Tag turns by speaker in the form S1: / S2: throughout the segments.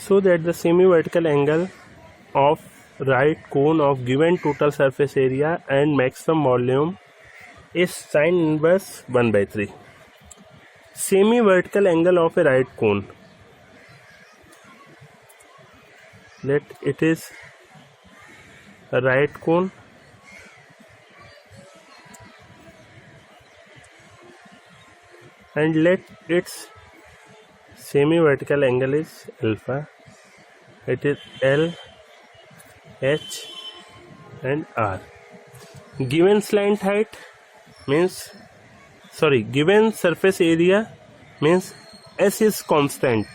S1: So that the semi-vertical angle of right cone of given total surface area and maximum volume is sin inverse 1 by 3. Semi-vertical angle of a right cone, let it is a right cone and let its semi-vertical angle is alpha. It is L, H and R. Given slant height means given surface area means S is constant.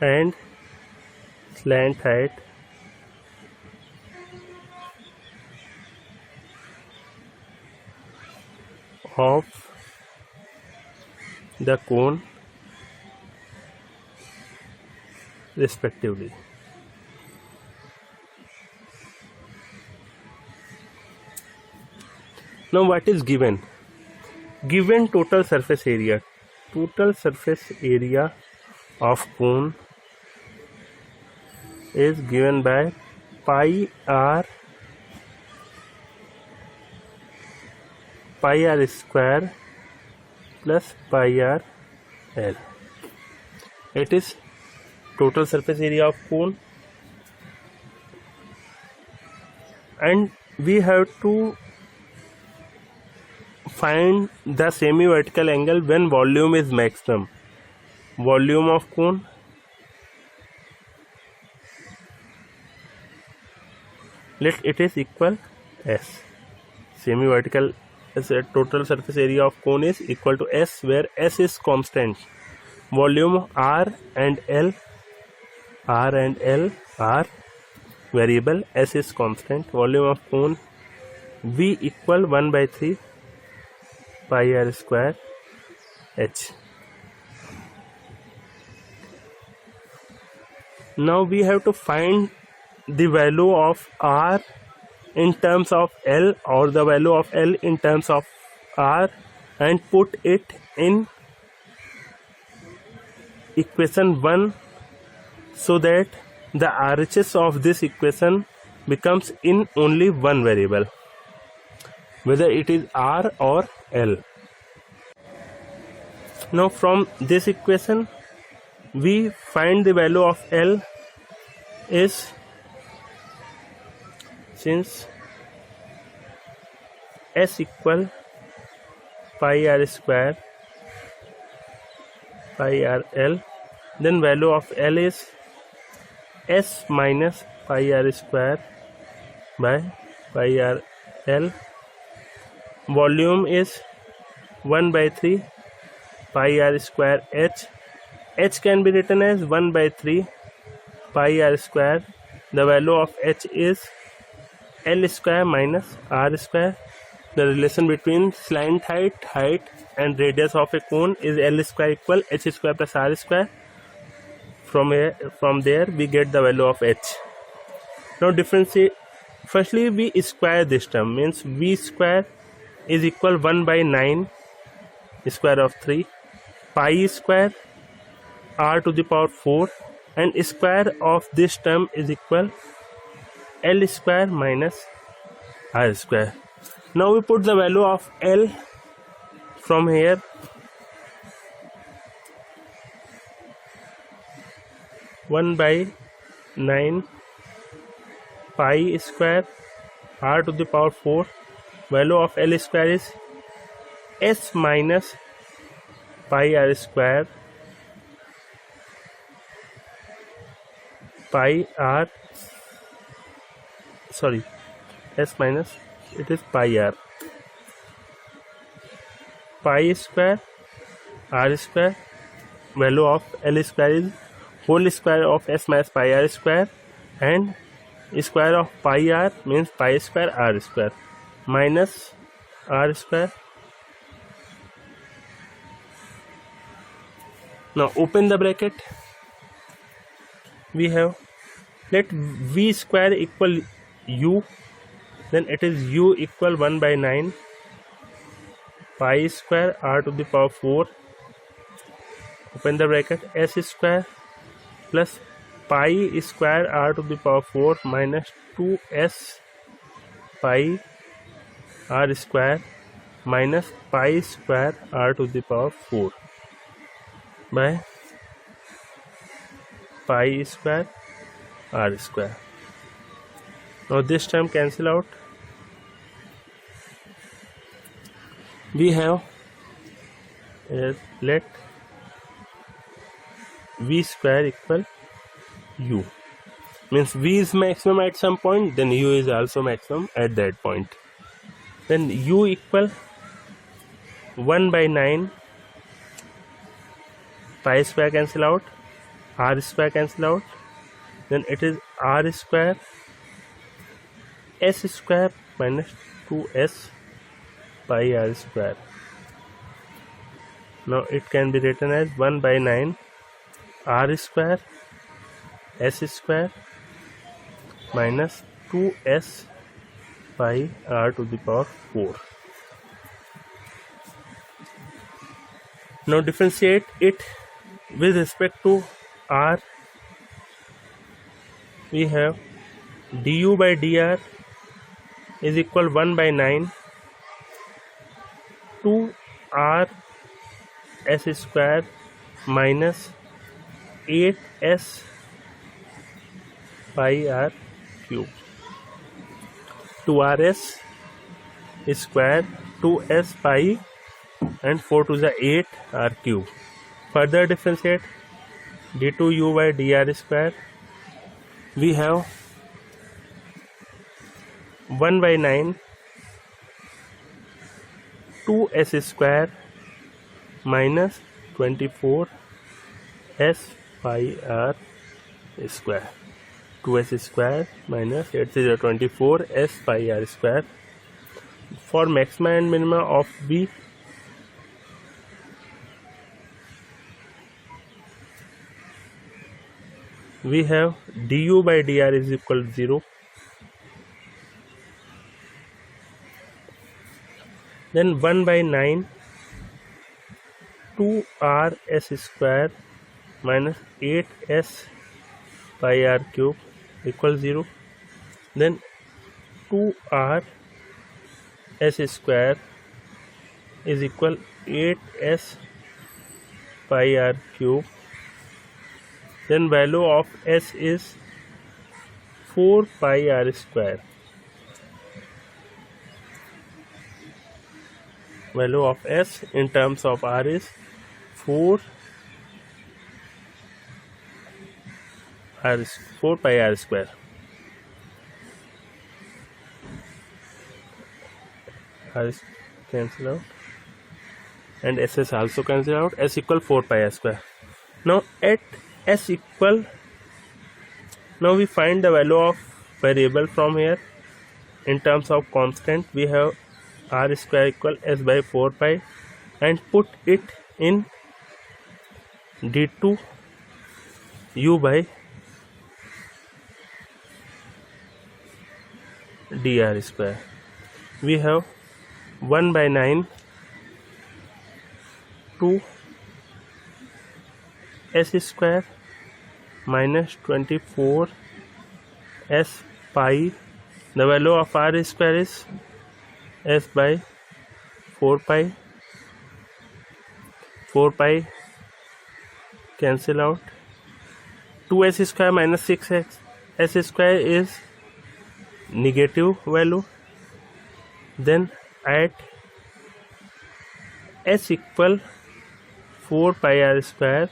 S1: And slant height of the cone respectively. Now what is given? Given total surface area. Total surface area of cone is given by pi r square plus pi r l. It is total surface area of cone, and we have to find the semi-vertical angle when volume is maximum. Volume of cone let it is equal S. Semi-vertical total surface area of cone is equal to S, where S is constant. Volume R and L are variable. S is constant. Volume of cone V equal 1 by 3 pi r square H. Now we have to find the value of R in terms of L, or the value of L in terms of R, and put it in equation 1 so that the RHS of this equation becomes in only one variable, whether it is R or L. Now from this equation we find the value of L is, since S equal pi r square pi r l, then value of L is S minus pi r square by pi r l. Volume is 1 by 3 pi r square H. H can be written as 1 by 3 pi r square. The value of H is L square minus R square. The relation between slant height and radius of a cone is L square equal H square plus R square. From there we get the value of H. Now differentiate. Firstly we square this term, means V square is equal 1 by 9 square of 3 pi square r to the power 4, and square of this term is equal L square minus R square. Now we put the value of L from here. One by 9 pi square r to the power 4. Value of L square is S minus pi r square pi r, S minus, it is pi r, pi square r square. Value of L square is whole square of S minus pi r square, and square of pi r means pi square r square minus r square Now open the bracket. We have, let v square equal u, then it is u equal 1 by 9 pi square r to the power 4, open the bracket, s square plus pi square r to the power 4 minus 2s pi r square minus pi square r to the power 4 by pi square r square. Now this term cancel out. We have let v square equal u, means v is maximum at some point, then u is also maximum at that point. Then u equal 1 by 9 pi square cancel out, r square cancel out, then it is r square s square minus 2s pi r square. Now it can be written as 1 by 9 r square s square minus 2s pi r to the power 4. Now differentiate it with respect to r. We have du by dr is equal 1 by 9 2r s square minus 8s pi r cube. 2rs square 2s pi and 4 to the 8 r cube. Further differentiate d2u by dr square. We have 1 by 9 2s square minus 24 s pi r square. 2s square minus 8 is 24 s pi r square. For maxima and minima of v, we have du by dr is equal to 0. Then 1 by 9 2r s square minus 8s pi r cube equals 0. Then 2r s square is equal 8s pi r cube. Then value of s is 4 pi r square. Value of s in terms of r is 4 pi r square. R is cancel out and s is also cancel out. S equal 4 pi r square. Now at s equal, now we find the value of variable from here. In terms of constant, we have r square equal s by 4 pi and put it in d2 u by dr square. We have 1 by 9 2 s square minus 24 s pi. The value of r square is s by 4 pi. 4 pi cancel out. 2s square minus 6x s square is negative value. Then at s equal 4 pi r square,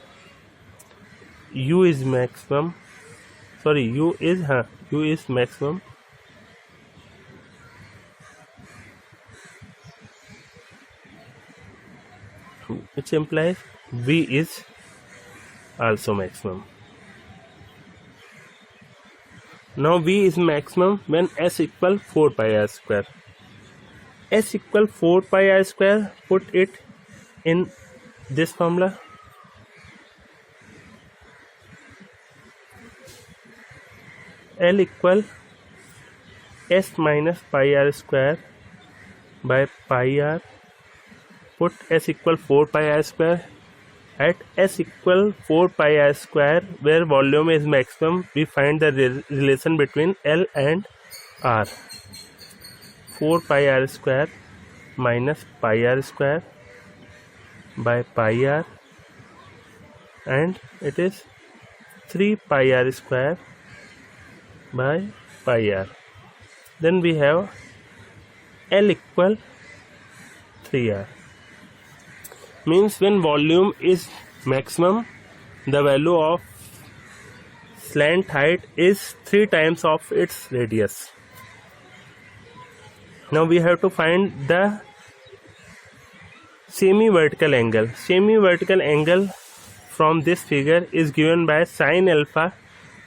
S1: u is maximum. Sorry, u is maximum. Which implies v is also maximum. Now v is maximum when s equal 4 pi r square. S equal 4 pi r square, put it in this formula. L equal S minus pi r square by pi r. Put S equal 4 pi r square. At S equal 4 pi r square, where volume is maximum, we find the relation between L and R. 4 pi r square minus pi r square by pi r, and it is 3 pi r square by pi r. Then we have L equal 3r. Means when volume is maximum, the value of slant height is 3 times of its radius. Now we have to find the semi-vertical angle. Semi-vertical angle from this figure is given by sin alpha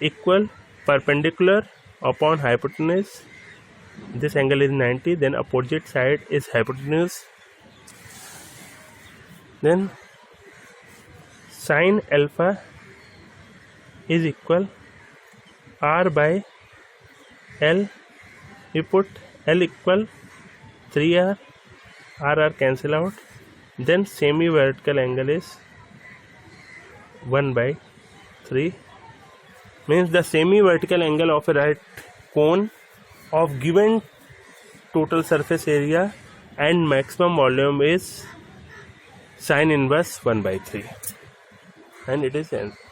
S1: equal perpendicular upon hypotenuse. This angle is 90, then opposite side is hypotenuse. Then sin alpha is equal r by L. We put L equal 3r, r cancel out. Then semi vertical angle is 1 by 3. Means the semi vertical angle of a right cone of given total surface area and maximum volume is sin inverse 1 by 3, and it is answer.